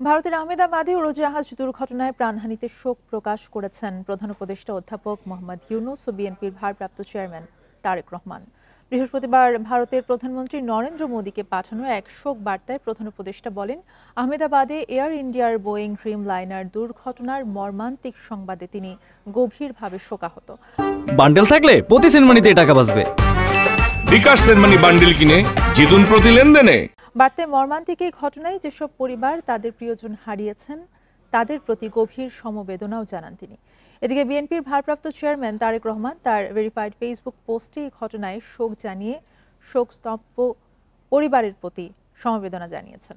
ভারতের আহমেদাবাদে উড়োজাহাজ দুর্ঘটনায় প্রাণহানিতে শোক প্রকাশ করেছেন প্রধান উপদেষ্টা অধ্যাপক মোহাম্মদ ইউনূস ও বিএনপির ভারপ্রাপ্ত চেয়ারম্যান তারেক রহমান। বৃহস্পতিবার ভারতের প্রধানমন্ত্রী নরেন্দ্র মোদীকে পাঠানো এক শোক বার্তায় প্রধান উপদেষ্টা বলেন, আহমেদাবাদে এয়ার ইন্ডিয়ার বোয়িং ড্রিম লাইনার দুর্ঘটনার মর্মান্তিক সংবাদে তিনি গভীরভাবে শোকাহত। বান্ডেল থাকলে প্রতি সেনমানিতে টাকা বাঁচবে। বিকাশ সেনমানি বান্ডেল কিনে জিতুন প্রতি লেনদেনে। বার্তায় মর্মান্তিক এই ঘটনায় যেসব পরিবার তাদের প্রিয়জন হারিয়েছেন তাদের প্রতি গভীর সমবেদনাও জানান তিনি। এদিকে বিএনপির ভারপ্রাপ্ত চেয়ারম্যান তারেক রহমান তার ভেরিফাইড ফেসবুক পোস্টে এই ঘটনায় শোক জানিয়ে শোকস্তব্ধ পরিবারের প্রতি সমবেদনা জানিয়েছেন।